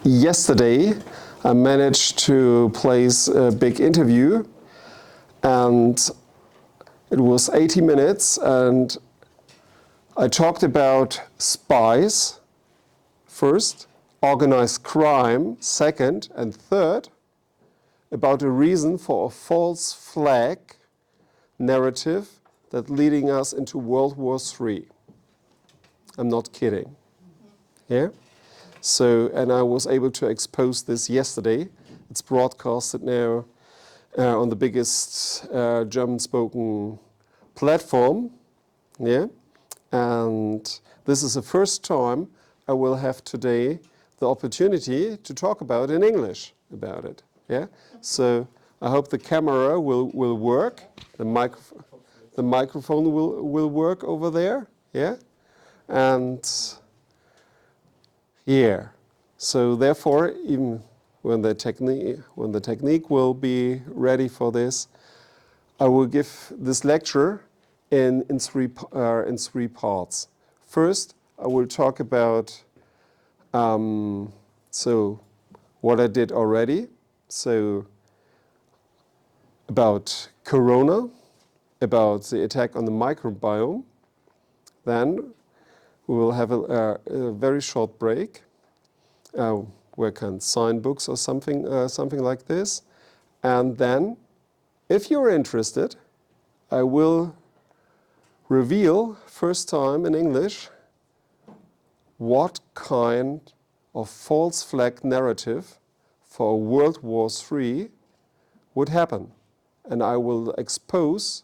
Yesterday I managed to place a big interview, and it was 80 minutes, and I talked about spies first, organized crime second, and third, about a reason for a false flag narrative that leading us into World War III. I'm not kidding. Yeah? So, and I was able to expose this yesterday. It's broadcasted now on the biggest German-spoken platform. Yeah? And this is the first time I will have today the opportunity to talk about in English about it. Yeah? So I hope the camera will work. The microphone will work over there. Yeah? And yeah. So therefore, even when the technique will be ready for this, I will give this lecture in three parts. First, I will talk about so what I did already. So about corona, about the attack on the microbiome. Then we will have a very short break where I can sign books or something like this. And then, if you're interested, I will reveal, first time in English, what kind of false flag narrative for World War III would happen. And I will expose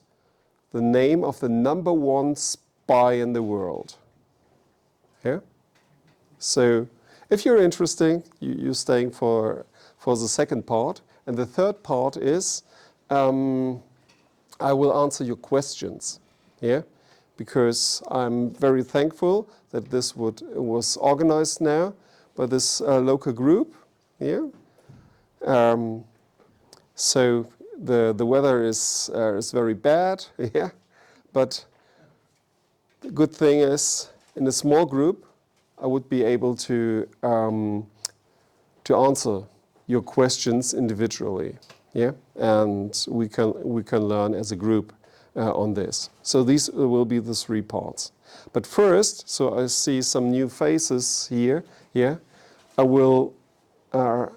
the name of the #1 spy in the world. Yeah? So if you're interested, you're staying for the second part. And the third part is I will answer your questions. Yeah? Because I'm very thankful that this was organized now by this local group. Yeah? So the weather is very bad. Yeah? But the good thing is, in a small group, I would be able to answer your questions individually, yeah, and we can learn as a group on this. So these will be the three parts. But first, so I see some new faces here. Yeah, I will go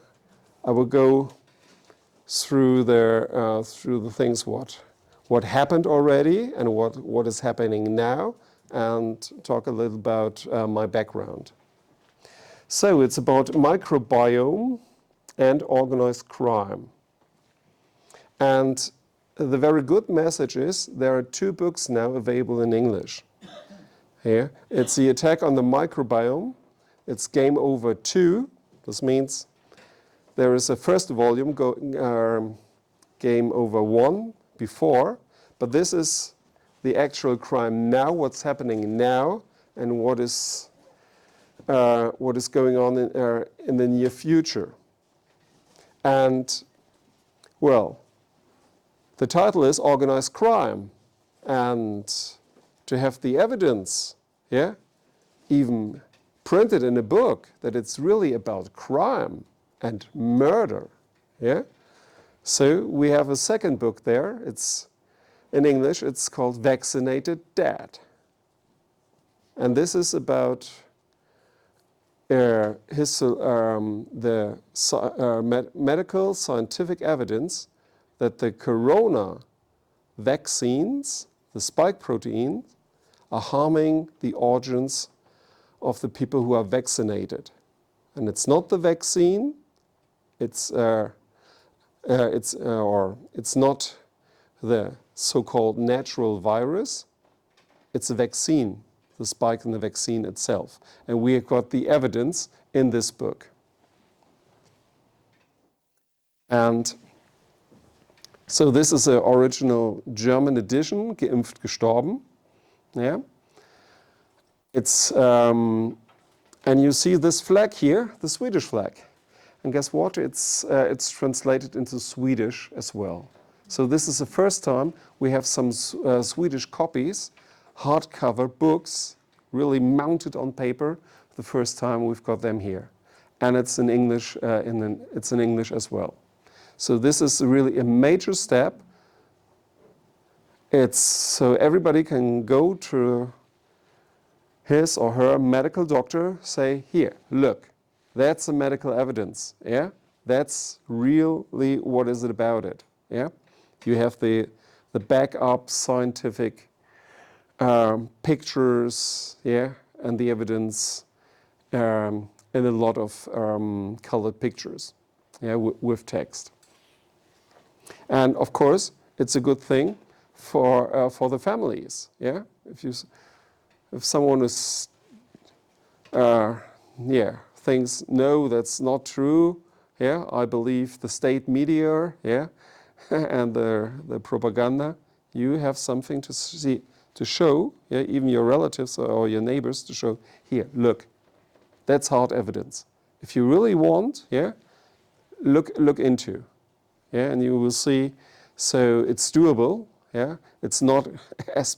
through the things what happened already and what is happening now, and talk a little about my background. So it's about microbiome and organized crime. And the very good message is there are 2 books now available in English. Here, it's The Attack on the Microbiome. It's Game Over 2. This means there is a first volume, Game Over 1 before, but this is the actual crime now, what's happening now, and what is going on in the near future. And, well, the title is Organized Crime, and to have the evidence, yeah, even printed in a book that it's really about crime and murder, yeah. So we have a second book there. It's in English. It's called Vaccinated Dead, and this is about the medical scientific evidence that the corona vaccines, the spike proteins, are harming the organs of the people who are vaccinated. And it's not the vaccine, it's not the so-called natural virus, it's a vaccine, the spike in the vaccine itself. And we have got the evidence in this book. And so this is the original German edition, Geimpft, Gestorben. Yeah. It's, and you see this flag here, the Swedish flag. And guess what? It's translated into Swedish as well. So this is the first time we have some Swedish copies, hardcover books, really mounted on paper. The first time we've got them here. and it's in English. It's in English as well. So this is really a major step. It's so everybody can go to his or her medical doctor, say, here, look, that's the medical evidence, yeah? That's really what is it about it, yeah? You have the backup scientific pictures, yeah, and the evidence in a lot of colored pictures, yeah, with text. And of course, it's a good thing for the families, yeah? If someone is, thinks, no, that's not true, yeah, I believe the state media, yeah, and the propaganda, you have something to see, to show, yeah, even your relatives or your neighbors to show, here, look, that's hard evidence. If you really want, yeah, look into, yeah, and you will see, so it's doable, yeah, it's not as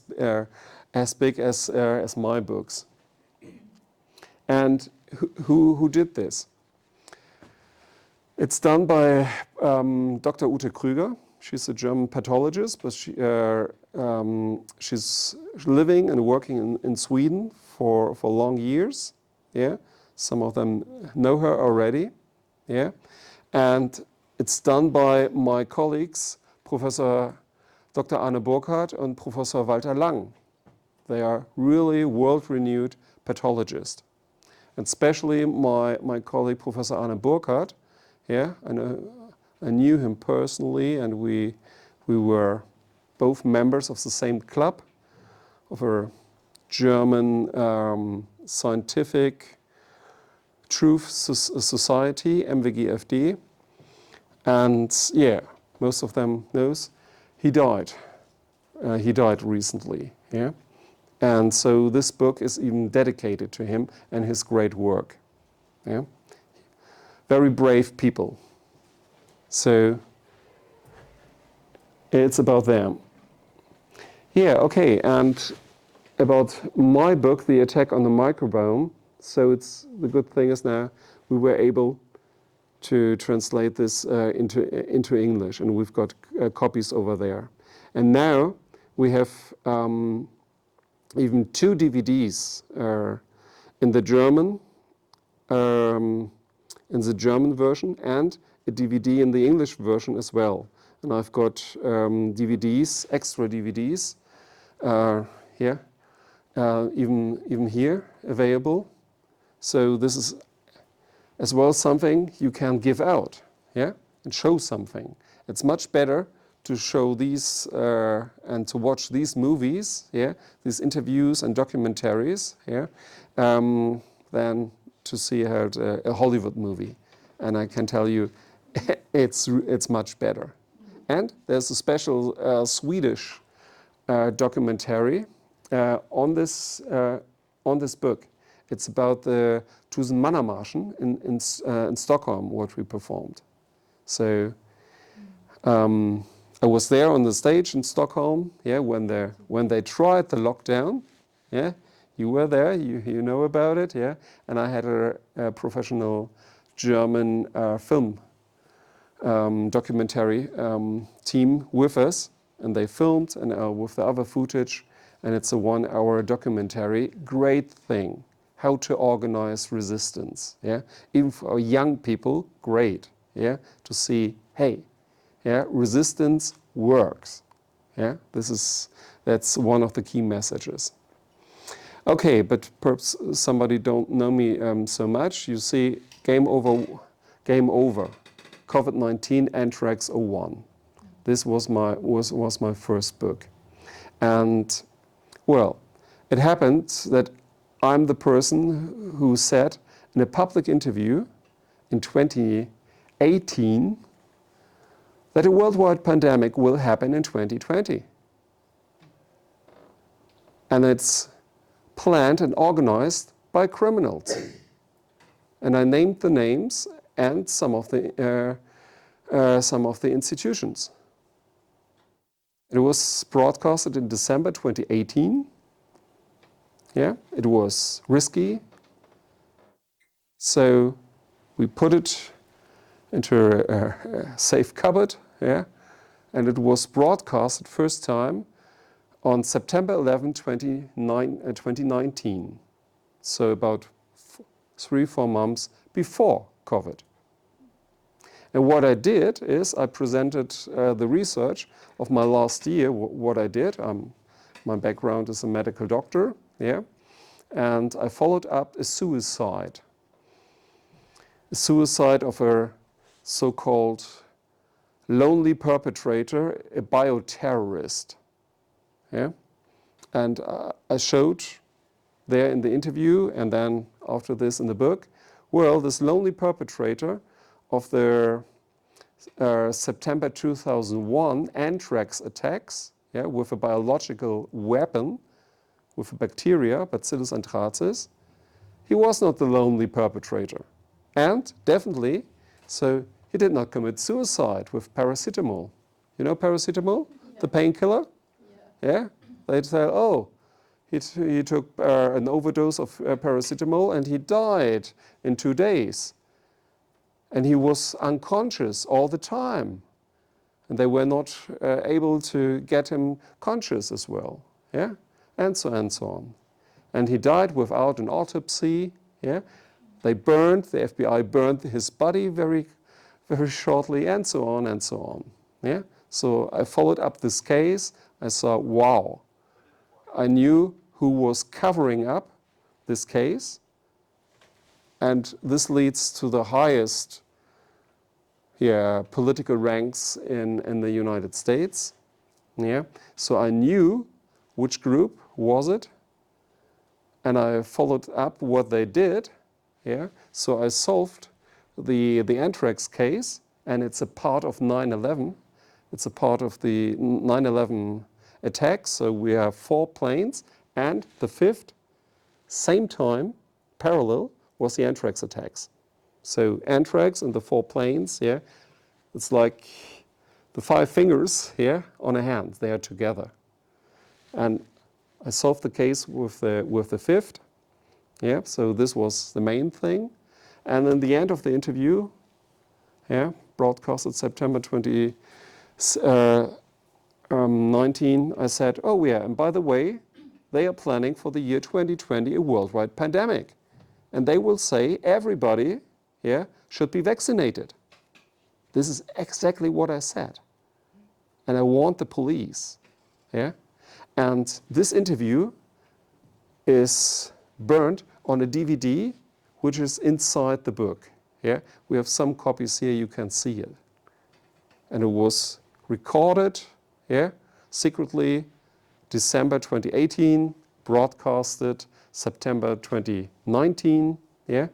big as my books. And who did this? It's done by Dr. Ute Krüger. She's a German pathologist, but she's living and working in Sweden for long years. Yeah, some of them know her already. Yeah, and it's done by my colleagues, Professor Dr. Arne Burkhardt and Professor Walter Lang. They are really world-renowned pathologists. And especially my colleague, Professor Arne Burkhardt, yeah, I knew him personally, and we were both members of the same club, of a German scientific truth society, MWGFD. And yeah, most of them knows, he died. He died recently, yeah. And so this book is even dedicated to him and his great work. Yeah? Very brave people. So it's about them. Yeah, okay, and about my book, The Attack on the Microbiome. So the good thing is now we were able to translate this into English, and we've got copies over there. And now we have even 2 DVDs in the German version, and a DVD in the English version as well. And I've got DVDs, extra DVDs, here, even here available. So this is as well something you can give out, yeah, and show something. It's much better to show these and to watch these movies, yeah, these interviews and documentaries, yeah, than to see a Hollywood movie. And I can tell you, it's much better. And there's a special Swedish documentary on this book. It's about the Tusen-Mann-Marschen in Stockholm, what we performed. So I was there on the stage in Stockholm, yeah, when they tried the lockdown, yeah. You were there, you know about it, yeah. And I had a professional German film documentary team with us, and they filmed and with the other footage, and it's a 1-hour documentary. Great thing, how to organize resistance, yeah. Even for young people, great, yeah, to see, hey, yeah, resistance works, yeah. That's one of the key messages. Okay, but perhaps somebody don't know me so much. You see, game over. COVID-19 Anthrax 01. This was my first book, and well, it happened that I'm the person who said in a public interview in 2018 that a worldwide pandemic will happen in 2020, and it's planned and organized by criminals. And I named the names and some of the institutions. It was broadcasted in December 2018. Yeah, it was risky. So we put it into a safe cupboard, yeah, and it was broadcasted first time on September 11, 2019. So about 3-4 months before COVID. And what I did is I presented the research of my last year, what I did. My background is a medical doctor, yeah, and I followed up a suicide of a so-called lonely perpetrator, a bioterrorist, yeah. And I showed there in the interview, and then after this in the book, well, this lonely perpetrator of the September 2001 anthrax attacks, yeah, with a biological weapon, with a bacteria, Bacillus anthracis, he was not the lonely perpetrator. And definitely, so he did not commit suicide with paracetamol. You know paracetamol, yeah. The painkiller? Yeah. Yeah? They'd say, oh, he took an overdose of paracetamol and he died in 2 days. And he was unconscious all the time. And they were not able to get him conscious as well. Yeah? And so on. And he died without an autopsy. Yeah? The FBI burned his body very, very shortly, and so on and so on. Yeah? So I followed up this case. I saw, wow. I knew who was covering up this case. And this leads to the highest political ranks in the United States. Yeah? So I knew which group was it, and I followed up what they did. Yeah? So I solved the anthrax case, and it's a part of 9/11. It's a part of the 9/11 attacks. So we have 4 planes, and the 5th, same time, parallel, was the anthrax attacks. So anthrax and the 4 planes, yeah, it's like the 5 fingers here on a hand. They are together. And I solved the case with the 5th. Yeah, so this was the main thing. And then the end of the interview, yeah, broadcasted September 2019, I said, oh yeah, and by the way, they are planning for the year 2020 a worldwide pandemic. And they will say everybody, yeah, should be vaccinated. This is exactly what I said. And I warned the police. Yeah? And this interview is burned on a DVD, which is inside the book. Yeah? We have some copies here, you can see it. And it was recorded, yeah, secretly, December 2018, broadcasted September 2019, yeah?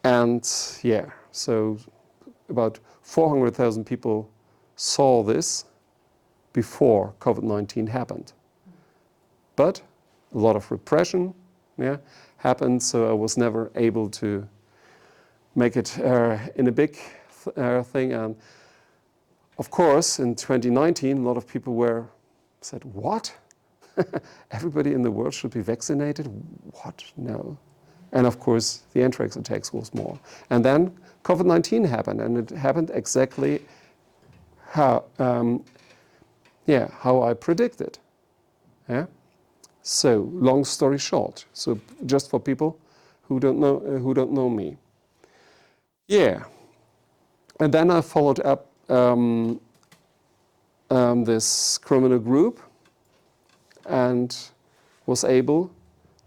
And yeah, so about 400,000 people saw this before COVID-19 happened. But a lot of repression, yeah, happened, so I was never able to make it in a big thing. And of course, in 2019, a lot of people said, what? Everybody in the world should be vaccinated? What? No. And of course, the anthrax attacks was more. And then COVID-19 happened, and it happened exactly how I predicted. Yeah? So, long story short, so just for people who don't know me. Yeah. And then I followed up this criminal group and was able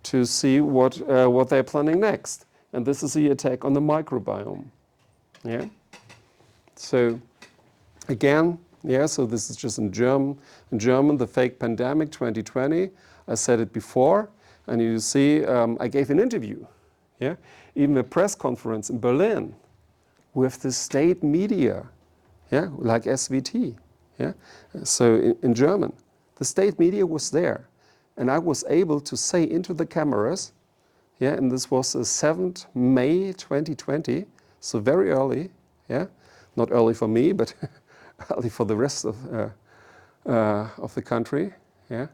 to see what they're planning next. And this is the attack on the microbiome. Yeah. So again, yeah, so this is just in German, the fake pandemic 2020. I said it before, and you see, I gave an interview, yeah, even a press conference in Berlin with the state media, yeah, like SVT, yeah. So in German, the state media was there, and I was able to say into the cameras, yeah, and this was the 7th May 2020, so very early, yeah, not early for me, but early for the rest of the country, yeah.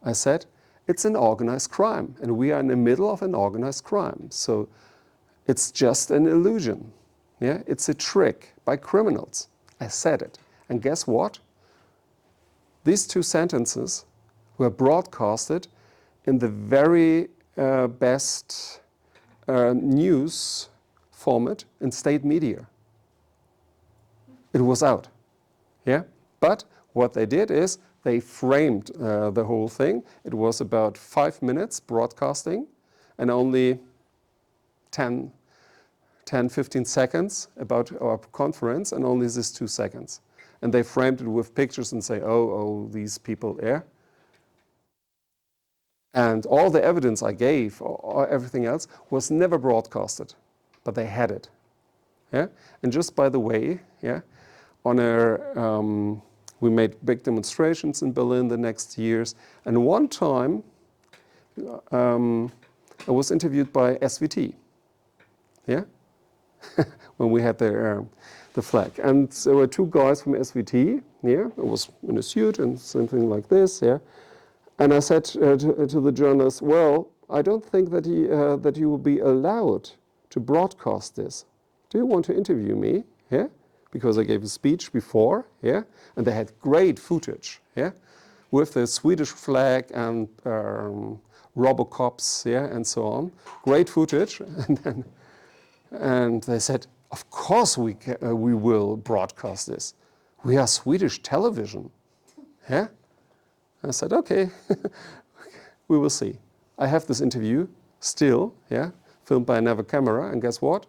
I said, it's an organized crime, and we are in the middle of an organized crime, so it's just an illusion, Yeah, it's a trick by criminals. I said it. And guess what? These 2 sentences were broadcasted in the very best news format in state media. It was out. Yeah? But what they did is they framed the whole thing. It was about 5 minutes broadcasting and only 10, 15 seconds about our conference, and only these 2 seconds. And they framed it with pictures and say, oh, these people, yeah. And all the evidence I gave, or everything else, was never broadcasted, but they had it. Yeah. And just by the way, yeah, we made big demonstrations in Berlin the next years. And one time, I was interviewed by SVT. Yeah. When we had the flag. And there were 2 guys from SVT, yeah, I was in a suit and something like this, yeah. And I said to the journalist, well, I don't think that you will be allowed to broadcast this. Do you want to interview me? Yeah, because I gave a speech before, yeah, and they had great footage, yeah, with the Swedish flag and Robocops, yeah, and so on. Great footage, and they said, of course we will broadcast this. We are Swedish television, yeah. I said, okay, we will see. I have this interview still, yeah, filmed by another camera, and guess what?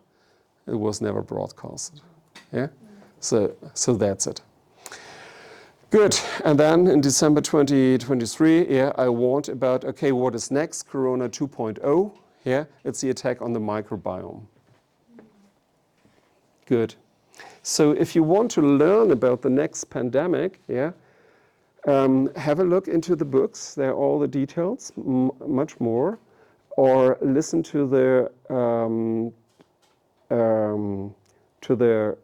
It was never broadcasted, yeah. So that's it. Good. And then in December 2023, yeah, I warned about, okay, what is next? Corona 2.0, yeah, it's the attack on the microbiome. Good. So if you want to learn about the next pandemic, yeah, have a look into the books. There are all the details, much more, or listen to the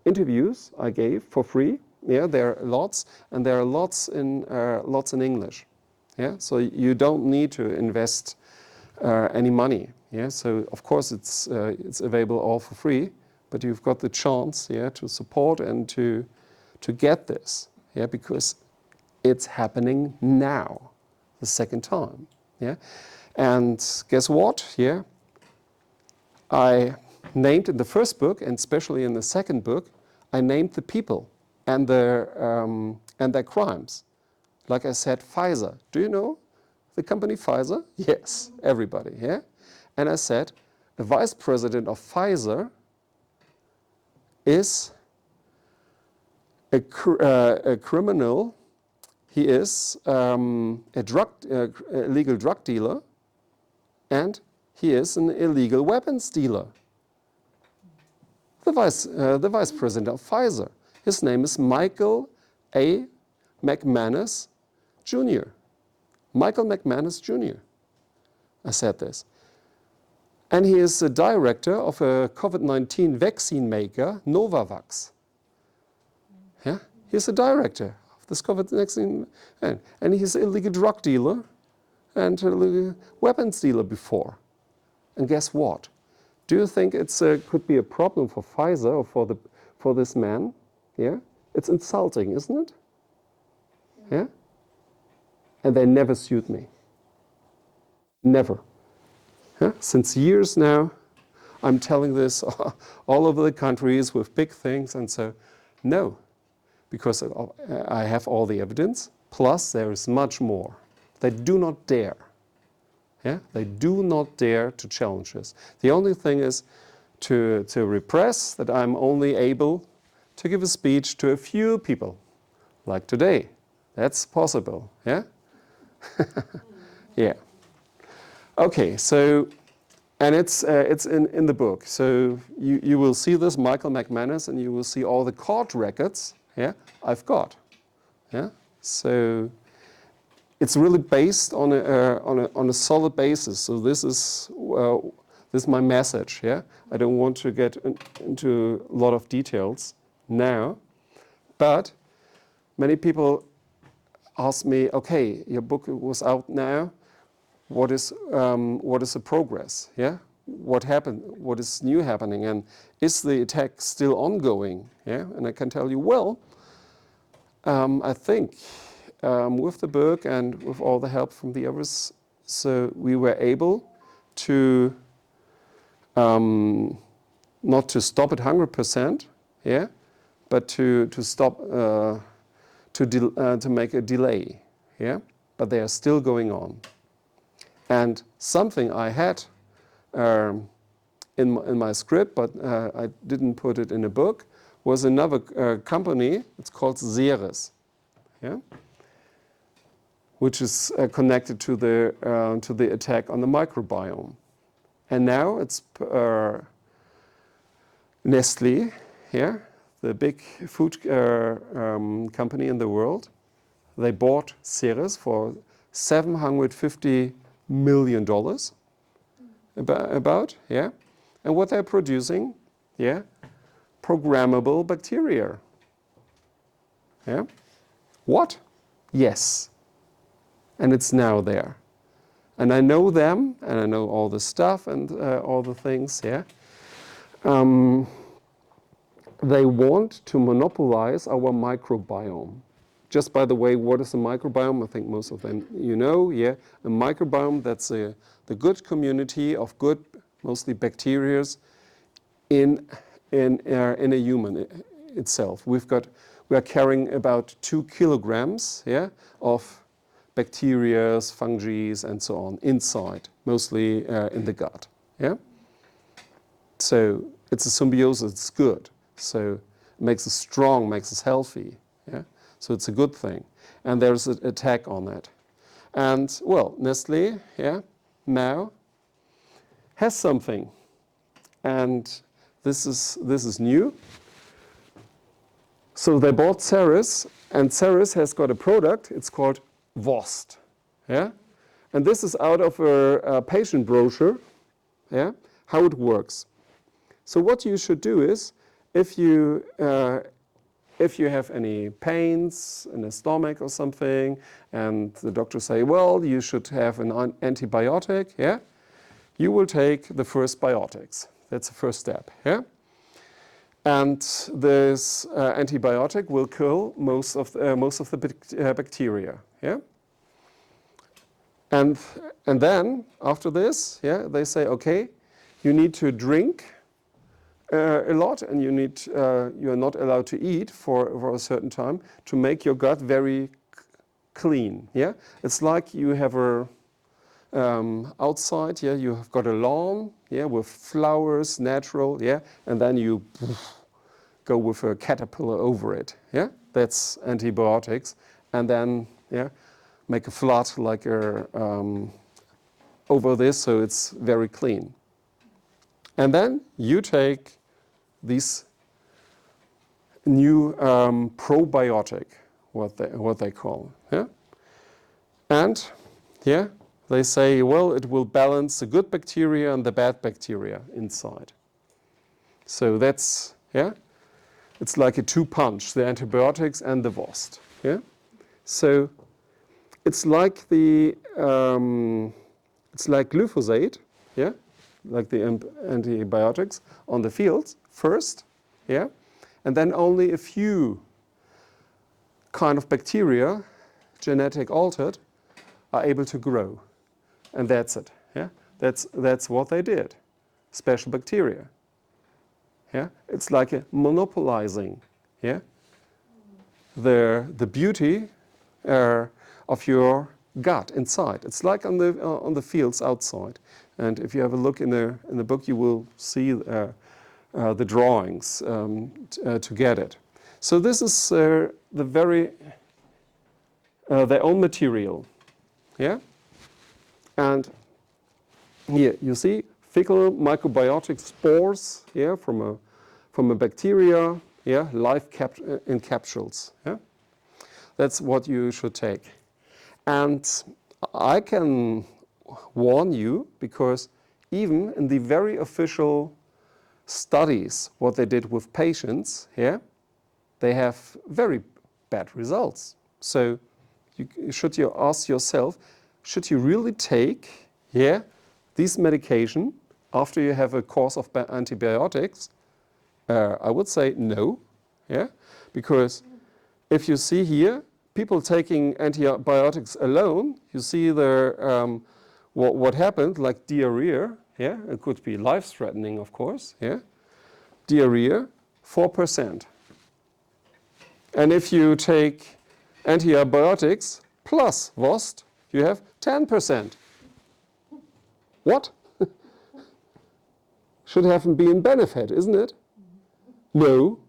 interviews I gave for free. Yeah, there are lots, and there are lots in English. Yeah, so you don't need to invest any money. Yeah, so of course it's available all for free, but you've got the chance, yeah, to support and to get this. Yeah, because it's happening now, the second time. Yeah, and guess what? Yeah, I named in the first book, and especially in the second book, I named the people and their crimes. Like I said, Pfizer. Do you know the company Pfizer? Yes, everybody. Yeah, and I said the vice president of Pfizer is a criminal. He is a illegal drug dealer, and he is an illegal weapons dealer. The vice president of Pfizer. His name is Michael A. McManus Jr. Michael McManus Jr. I said this. And he is the director of a COVID-19 vaccine maker, Novavax. Yeah, he's the director of this COVID vaccine, and he's an illegal drug dealer and a illegal weapons dealer before. And guess what? Do you think it could be a problem for Pfizer or for this man? Yeah, it's insulting, isn't it? Yeah, and they never sued me. Never. Yeah? Since years now, I'm telling this all over the countries with big things, and so no, because I have all the evidence. Plus, there is much more. They do not dare. Yeah, they do not dare to challenge this. The only thing is to repress that I'm only able to give a speech to a few people, like today. That's possible. Yeah. Yeah. Okay. So, and it's in the book. So you will see this, Michael McManus, and you will see all the court records. Yeah, I've got. Yeah. So it's really based on a solid basis. So this is my message. Yeah. I don't want to get into a lot of details now, but many people ask me, okay, your book was out now. What is the progress? Yeah. what happened, what is new happening, and is the attack still ongoing? Yeah, and I can tell you, well, I think with the book and with all the help from the others, so we were able to not to stop it 100%, yeah, but to stop to make a delay, yeah. But they are still going on. And something I had in my script, but I didn't put it in a book, was another company. It's called Ceres, yeah, which is connected to the attack on the microbiome. And now it's Nestle, yeah, the big food company in the world. They bought Ceres for $750 million, about, yeah. And what they're producing, yeah, programmable bacteria. Yeah. What? Yes. And it's now there. And I know them, and I know all the stuff and all the things, yeah. They want to monopolize our microbiome. Just by the way, what is a microbiome? I think most of them you know, yeah. A microbiome, that's the good community of good, mostly bacteria, in a human itself. We are carrying about 2 kilograms, yeah, of bacteria, fungi, and so on inside, mostly in the gut, yeah. So it's a symbiosis. It's good. So it makes us strong, makes us healthy, yeah. So it's a good thing. And there's an attack on it. And well, Nestle, yeah, now has something, and this is new. So they bought Ceres, and Ceres has got a product. It's called Vowst, yeah, and this is out of a patient brochure, yeah, how it works. So what you should do is, if you have any pains in the stomach or something, and the doctor say, well, you should have an antibiotic, yeah, you will take the first biotics. That's the first step, yeah. And this antibiotic will kill most of the bacteria, yeah. And then after this, yeah, they say, okay, you need to drink a lot, and you are not allowed to eat for a certain time to make your gut very clean. Yeah, it's like you have a outside. Yeah, you have got a lawn. Yeah, with flowers, natural. Yeah, and then you go with a caterpillar over it. Yeah, that's antibiotics, and then yeah, make a flood like over this, so it's very clean. And then you take this new probiotic, what they call, yeah, and yeah, they say, well, it will balance the good bacteria and the bad bacteria inside. So that's, yeah, it's like a two-punch, the antibiotics and the Vowst, yeah. So it's like it's like glyphosate, yeah, like the antibiotics on the fields first, yeah, and then only a few kind of bacteria, genetic altered, are able to grow, and that's it, yeah. That's what they did, special bacteria, yeah. It's like a monopolizing, yeah, the beauty of your gut inside. It's like on the fields outside. And if you have a look in the book, you will see the drawings to get it. So this is their own material, yeah. And here you see fecal microbiotic spores, yeah, from a bacteria, yeah, live in capsules, yeah. That's what you should take. And I can warn you, because even in the very official studies, what they did with patients, yeah, they have very bad results. So should you ask yourself, should you really take, yeah, this medication after you have a course of antibiotics? I would say no, yeah, because if you see here, people taking antibiotics alone, you see their, what happened, like diarrhea, yeah, it could be life-threatening, of course, yeah, diarrhea, 4%. And if you take antibiotics plus Vowst, you have 10%. What? Should have been benefit, isn't it? No,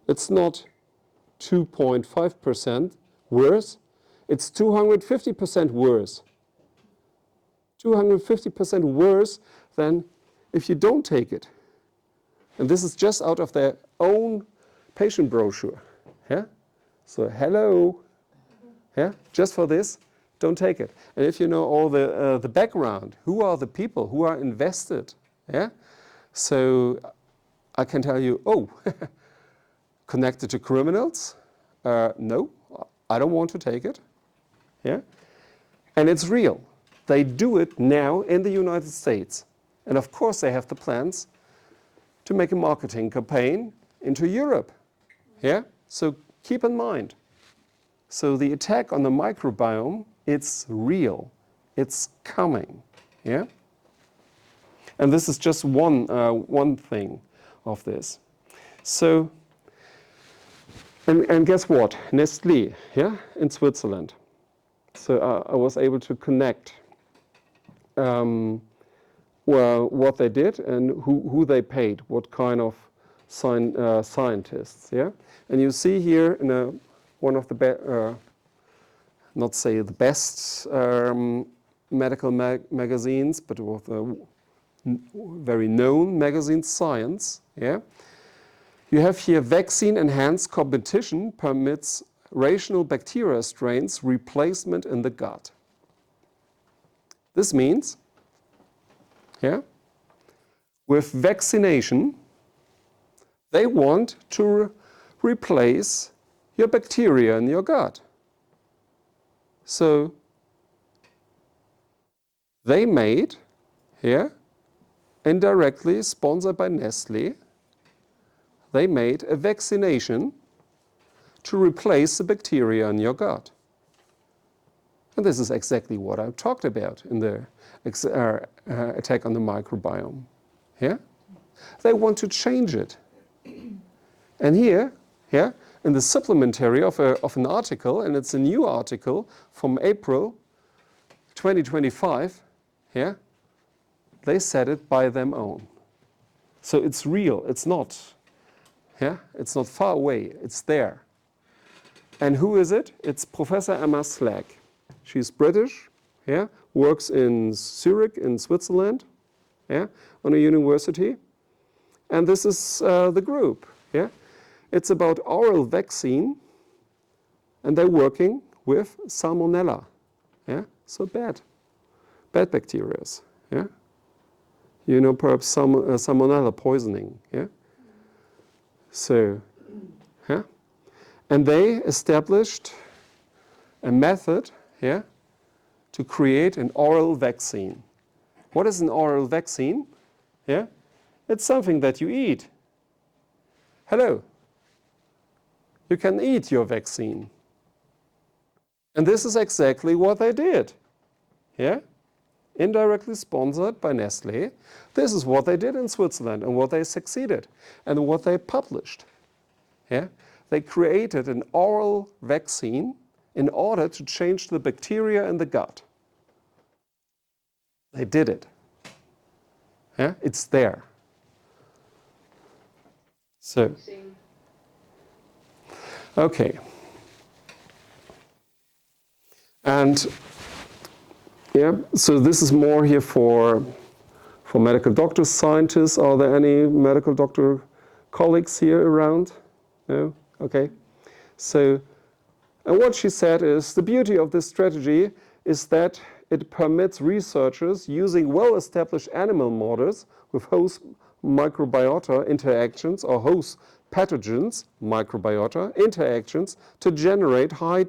it's not 2.5% worse. It's 250% worse. 250% worse than if you don't take it. And this is just out of their own patient brochure. Yeah? So hello, yeah? Just for this, don't take it. And if you know all the background, who are the people who are invested? Yeah? So I can tell you, oh, connected to criminals? No, I don't want to take it. Yeah? And it's real. They do it now in the United States. And of course they have the plans to make a marketing campaign into Europe. Yeah? So keep in mind. So the attack on the microbiome, it's real. It's coming. Yeah? And this is just one thing of this. So, and guess what? Nestlé, yeah, in Switzerland. So I was able to connect well, what they did and who they paid, what kind of scientists, yeah. And you see here in one of the not say the best medical magazines, but with a very known magazine, Science, yeah. You have here vaccine-enhanced competition permits rational bacteria strains replacement in the gut. This means, yeah, with vaccination, they want to replace your bacteria in your gut. So they made, here, indirectly sponsored by Nestlé, they made a vaccination to replace the bacteria in your gut. And this is exactly what I talked about in the attack on the microbiome. Yeah? They want to change it. And here, yeah, in the supplementary of an article, and it's a new article from April 2025, yeah, they said it by them own. So it's real, it's not, yeah, it's not far away, it's there. And who is it? It's Professor Emma Slack. She's British, yeah, works in Zurich in Switzerland, yeah, on a university. And this is the group, yeah. It's about oral vaccine, and they're working with salmonella, yeah, so bad bacteria, yeah. You know, perhaps some salmonella poisoning, yeah. So, yeah, and they established a method, yeah, to create an oral vaccine. What is an oral vaccine? Yeah, it's something that you eat. Hello. You can eat your vaccine. And this is exactly what they did. Yeah? Indirectly sponsored by Nestlé. This is what they did in Switzerland and what they succeeded and what they published. Yeah? They created an oral vaccine in order to change the bacteria in the gut. They did it. Yeah? It's there. So, okay. And yeah, so this is more here for medical doctors, scientists. Are there any medical doctor colleagues here around? No? Okay. So, and what she said is the beauty of this strategy is that it permits researchers using well-established animal models with host microbiota interactions or host pathogens, microbiota interactions, to generate high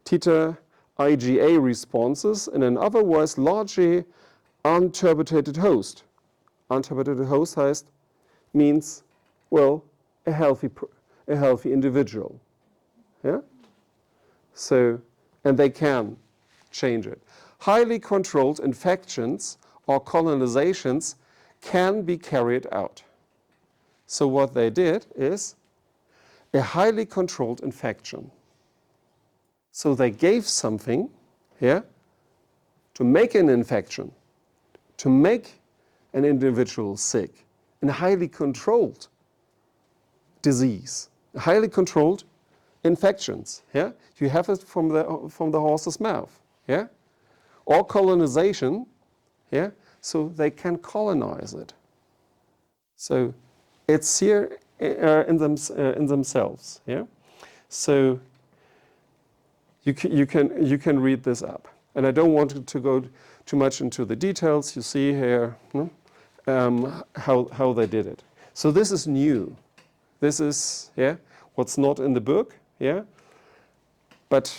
titer IgA responses in an otherwise largely uninterpreted host. untabulated host means, well, a healthy individual. Yeah? So, and they can change it. Highly controlled infections or colonizations can be carried out. So what they did is a highly controlled infection. So they gave something here to make an infection, to make an individual sick, in a highly controlled disease, highly controlled infections. Yeah, you have it from the horse's mouth. Yeah, or colonization. Yeah, so they can colonize it. So it's here in themselves. Yeah, so you can read this up, and I don't want to go too much into the details. You see here how they did it. So this is new. This is what's not in the book. Yeah, but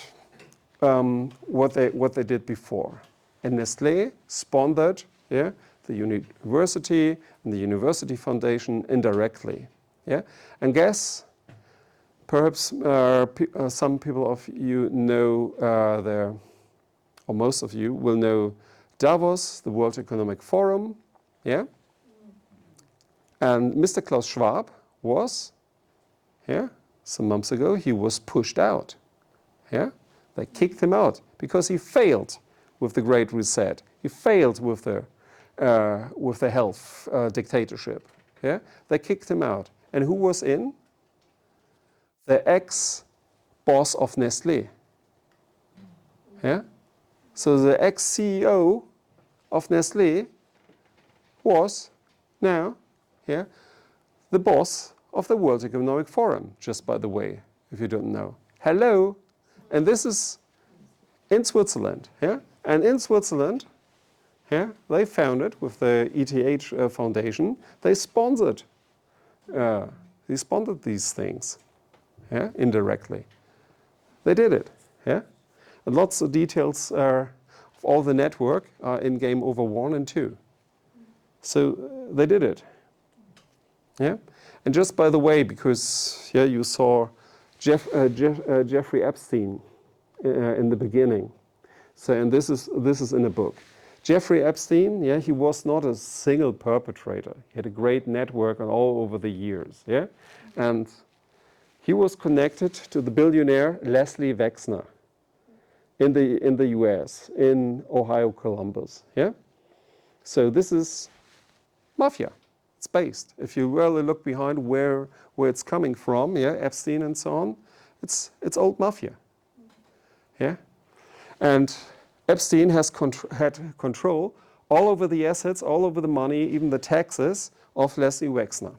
what they did before. And Nestlé sponsored the university and the university foundation indirectly. Yeah, and guess, perhaps some people of you know or most of you will know Davos, the World Economic Forum. Yeah, and Mr. Klaus Schwab was, some months ago, he was pushed out. Yeah, they kicked him out because he failed with the Great Reset. He failed with the health dictatorship. Yeah, they kicked him out. And who was in? The ex-boss of Nestlé. Yeah, so the ex-CEO of Nestlé was now the boss of the World Economic Forum, just by the way, if you don't know. Hello. And this is in Switzerland. Yeah? And in Switzerland, they founded with the ETH Foundation, they sponsored these things indirectly. They did it. Yeah? And lots of details of all the network are in Game Over 1 and 2. So they did it. Yeah? And just by the way, because you saw Jeffrey Epstein in the beginning. So, and this is in a book. Jeffrey Epstein, he was not a single perpetrator. He had a great network all over the years. Yeah, and he was connected to the billionaire Leslie Wexner in the U.S. in Ohio, Columbus. Yeah, so this is mafia. It's based. If you really look behind where it's coming from, Epstein and so on, it's old mafia. Yeah, and Epstein had control all over the assets, all over the money, even the taxes of Leslie Wexner,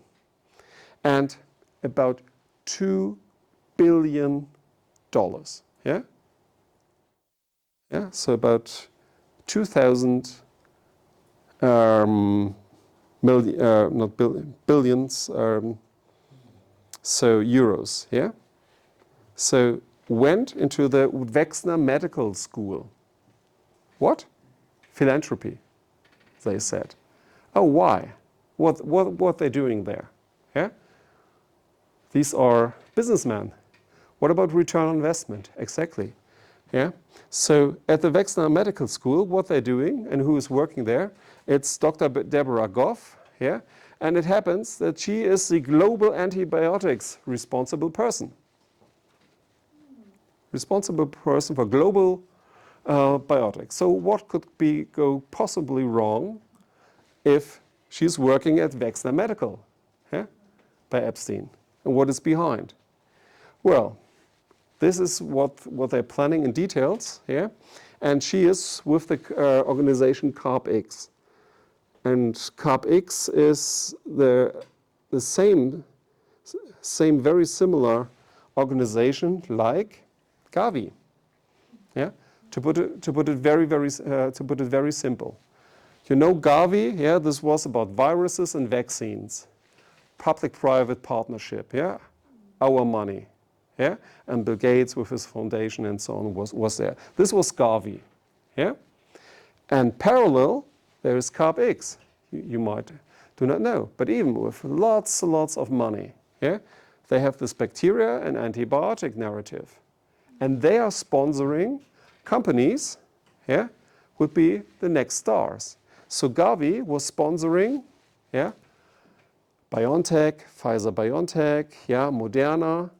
and about $2 billion. Yeah, so about 2,000 billions, so euros. Yeah, so went into the Wexner Medical School. What? Philanthropy, they said. Oh, why? What they're doing there? Yeah? These are businessmen. What about return on investment? Exactly. Yeah? So at the Wexner Medical School, what they're doing and who is working there, it's Dr. Deborah Goff. Yeah? And it happens that she is the global antibiotics responsible person. Responsible person for global biotics. So what could go possibly wrong if she's working at Wexner Medical by Epstein? And what is behind? Well, this is what they're planning in details. Yeah? And she is with the organization CARB-X. And CARB-X is the same very similar organization like Gavi. Yeah? To put it very simple, you know Gavi. Yeah, this was about viruses and vaccines, public-private partnership. Yeah, our money. Yeah, and Bill Gates with his foundation and so on was there. This was Gavi. Yeah, and parallel there is CARB-X. You might Do not know. But even with lots and lots of money, yeah, they have this bacteria and antibiotic narrative. And they are sponsoring companies, yeah, would be the next stars. So Gavi was sponsoring, yeah, BioNTech, Pfizer-BioNTech, yeah, Moderna.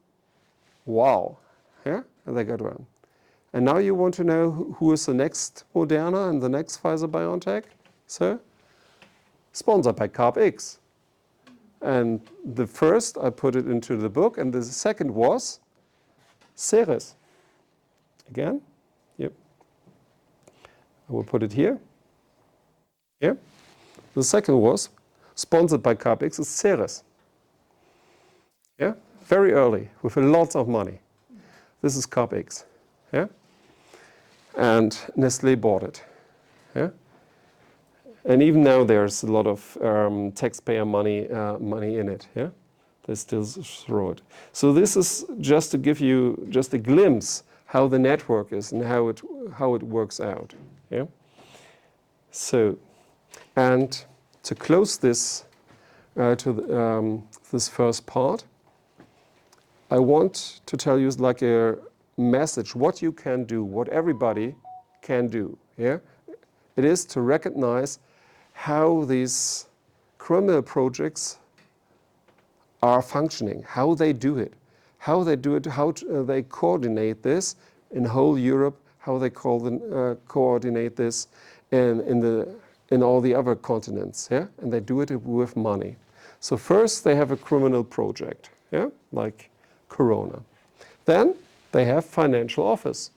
Wow, yeah, and they got one. And now you want to know who is the next Moderna and the next Pfizer-BioNTech? So, sponsored by CarbX. And the first, I put it into the book, and the second was Ceres. Again, yep. I will put it here. Here. The second was sponsored by CarbX, is Ceres. Yeah, very early, with a lot of money. This is CarbX. Yeah, and Nestlé bought it. Yeah, and even now there's a lot of taxpayer money in it. Yeah, they still throw it. So this is just to give you just a glimpse how the network is and how it works out. Yeah. So, and to close this this first part, I want to tell you like a message what you can do, what everybody can do. Yeah, it is to recognize how these criminal projects are functioning, how they do it, how they coordinate this in whole Europe, how they coordinate this in all the other continents, yeah, and they do it with money. So first they have a criminal project, yeah, like Corona. Then they have financial office.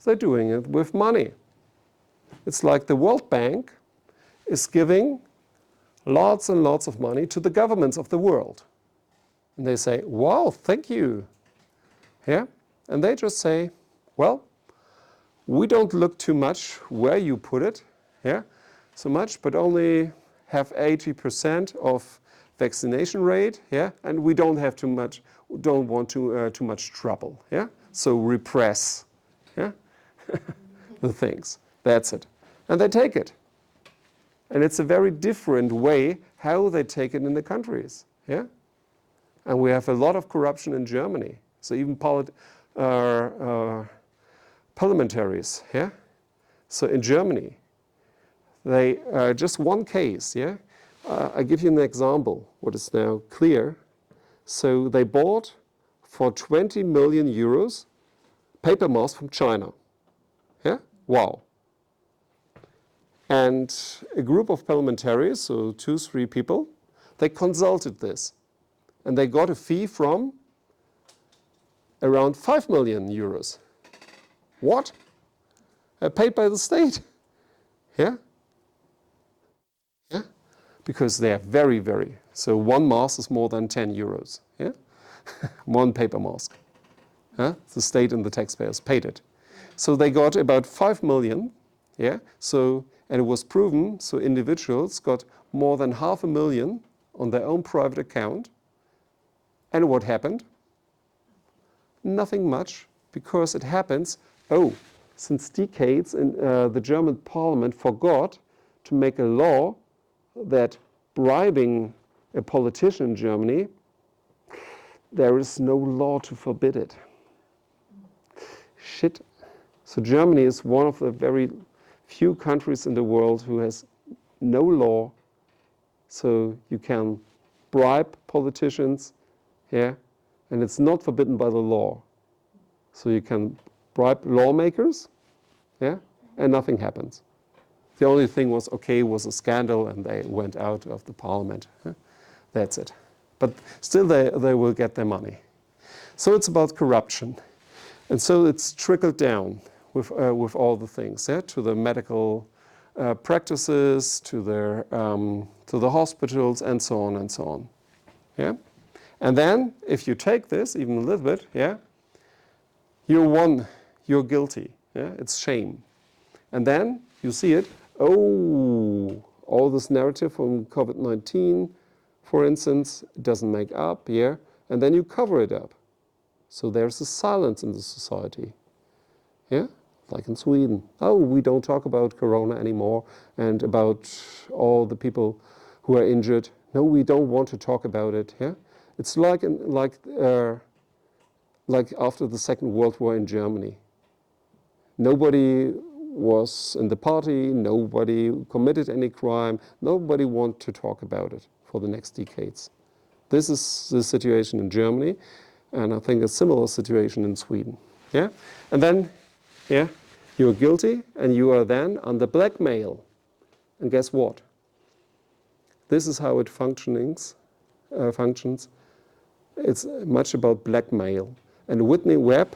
They're doing it with money. It's like the World Bank is giving lots and lots of money to the governments of the world. And they say, wow, thank you. Yeah? And they just say, well, we don't look too much where you put it, yeah, so much, but only have 80% of vaccination rate, yeah, and we don't have too want too much trouble, yeah. So repress, yeah, the things. That's it, and they take it, and it's a very different way how they take it in the countries, yeah. And we have a lot of corruption in Germany. So even parliamentaries, yeah. So in Germany, they just one case, yeah. I give you an example. What is now clear. So they bought for 20 million euros paper masks from China. Yeah, wow. And a group of parliamentarians, so 2-3 people, they consulted this, and they got a fee from around 5 million euros. What? Paid by the state. Yeah? Yeah? Because they are very, very, so one mask is more than 10 euros. Yeah? One paper mask. Yeah? The state and the taxpayers paid it. So they got about 5 million. Yeah? So, and it was proven, so individuals got more than 500,000 on their own private account. And what happened? Nothing much, because it happens, since decades in the German parliament forgot to make a law that bribing a politician in Germany, there is no law to forbid it. Shit. So Germany is one of the very few countries in the world who has no law, so you can bribe politicians, yeah, and it's not forbidden by the law. So you can bribe lawmakers, yeah, and nothing happens. The only thing was a scandal, and they went out of the parliament. Yeah? That's it. But still, they will get their money. So it's about corruption, and so it's trickled down with all the things, yeah, to the medical practices, to the hospitals, and so on and so on. Yeah, and then if you take this even a little bit, yeah, you're guilty. Yeah, it's shame, and then you see it. All this narrative from COVID-19, for instance, it doesn't make up, yeah, and then you cover it up. So there's a silence in the society, yeah, like in Sweden. We don't talk about Corona anymore and about all the people who are injured. No, we don't want to talk about it. Yeah, it's like after the Second World War in Germany. Nobody was in the party, nobody committed any crime, nobody wanted to talk about it for the next decades. This is the situation in Germany, and I think a similar situation in Sweden. Yeah? And then, yeah, you're guilty, and you are then under blackmail. And guess what? This is how it functions. It's much about blackmail. And Whitney Webb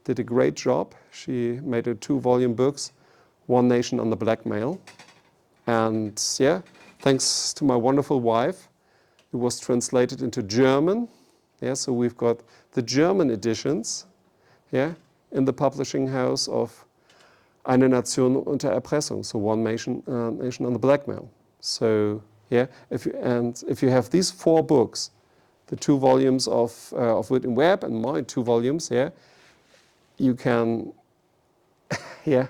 did a great job. She made a 2-volume books, One Nation Under Blackmail. And yeah, thanks to my wonderful wife, it was translated into German. Yeah, so we've got the German editions, yeah, in the publishing house of Eine Nation unter Erpressung, so One Nation Under Blackmail. So yeah, if you have these 4 books, the 2 volumes of Whitney Webb and my 2 volumes, yeah, you can, yeah,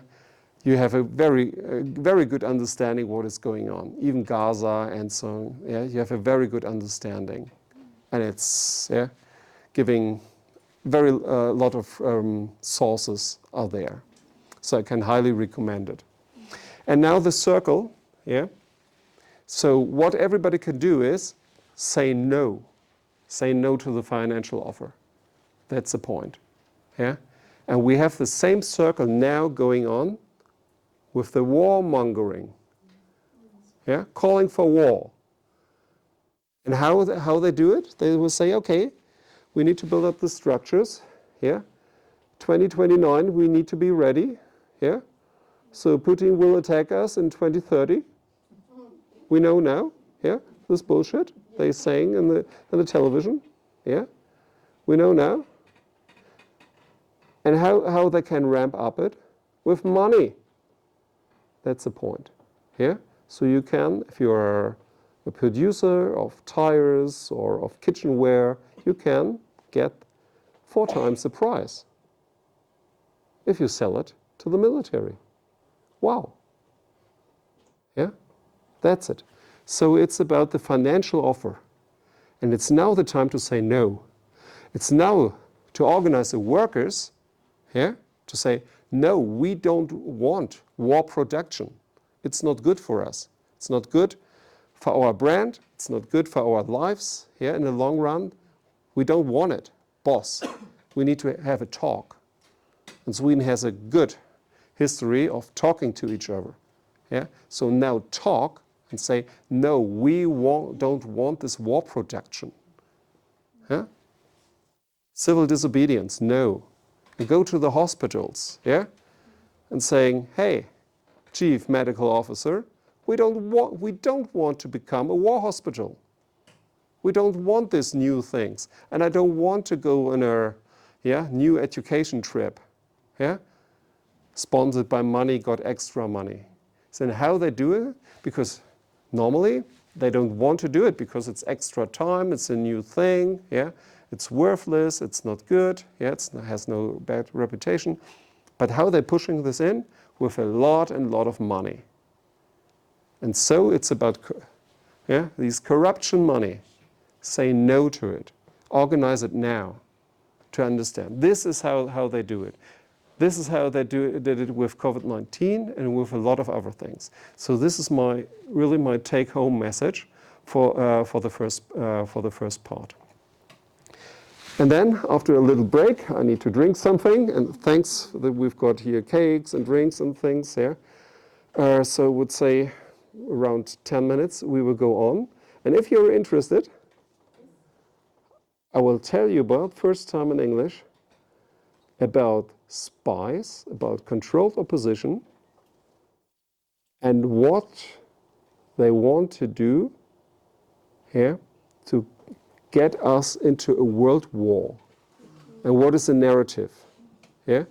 you have a very good understanding what is going on. Even Gaza and so on, yeah, you have a very good understanding. And it's, yeah, giving very lot of sources are there. So I can highly recommend it. And now the circle, yeah. So what everybody can do is say no. Say no to the financial offer. That's the point, yeah. And we have the same circle now going on with the warmongering, yeah, calling for war. And how they do it? They will say, okay, we need to build up the structures, yeah. 2029, we need to be ready, yeah. So Putin will attack us in 2030. We know now, yeah, this bullshit they're saying in the television, yeah. We know now. And how they can ramp up it? With money. That's the point. Yeah? So you can, if you're a producer of tires or of kitchenware, you can get 4 times the price if you sell it to the military. Wow. Yeah? That's it. So it's about the financial offer. And it's now the time to say no. It's now to organize the workers, yeah, to say, no, we don't want war production. It's not good for us. It's not good for our brand. It's not good for our lives, yeah, in the long run. We don't want it. Boss, we need to have a talk. And Sweden has a good history of talking to each other. Yeah? So now talk and say, no, we don't want this war production. Yeah? Civil disobedience, no. And go to the hospitals, yeah, and saying, hey, chief medical officer, we don't want to become a war hospital. We don't want these new things. And I don't want to go on a new education trip, yeah, sponsored by money, got extra money. So how they do it? Because normally they don't want to do it because it's extra time, it's a new thing, yeah. It's worthless, it's not good, yeah, it has no bad reputation. But how they're pushing this in? With a lot of money. And so it's about these corruption money. Say no to it. Organize it now to understand. This is how they do it. This is how they did it with COVID-19 and with a lot of other things. So this is really my take-home message for the first part. And then, after a little break, I need to drink something. And thanks that we've got here cakes and drinks and things here. So I would say around 10 minutes we will go on. And if you're interested, I will tell you about, first time in English, about spies, about controlled opposition, and what they want to do here to get us into a world war. And what is the narrative? Yeah?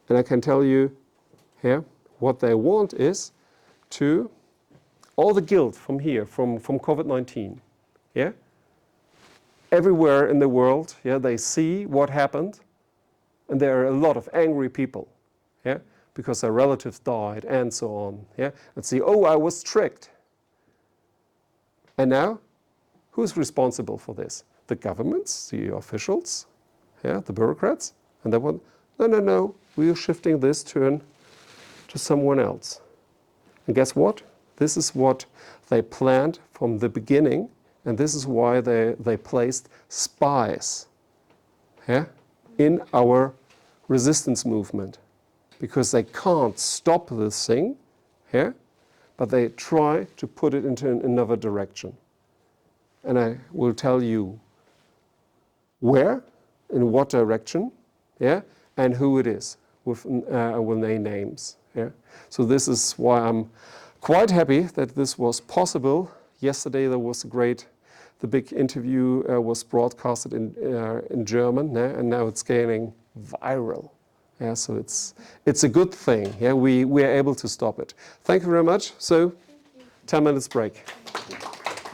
And I can tell you here, what they want is to, all the guilt from here, from COVID-19, yeah? Everywhere in the world, yeah, they see what happened, and there are a lot of angry people, yeah? Because their relatives died and so on, yeah? And see, oh, I was tricked. And now, who's responsible for this? The governments, the officials, yeah, the bureaucrats, and they want, no, we are shifting this turn to someone else. And guess what? This is what they planned from the beginning, and this is why they placed spies, yeah, in our resistance movement, because they can't stop this thing, yeah, but they try to put it into another direction. And I will tell you where, in what direction, yeah, and who it is. I will name names. Yeah. So this is why I'm quite happy that this was possible. Yesterday there was the big interview was broadcasted in German, yeah, and now it's gaining viral. Yeah, so it's a good thing. Yeah, we are able to stop it. Thank you very much. So, 10 minutes break.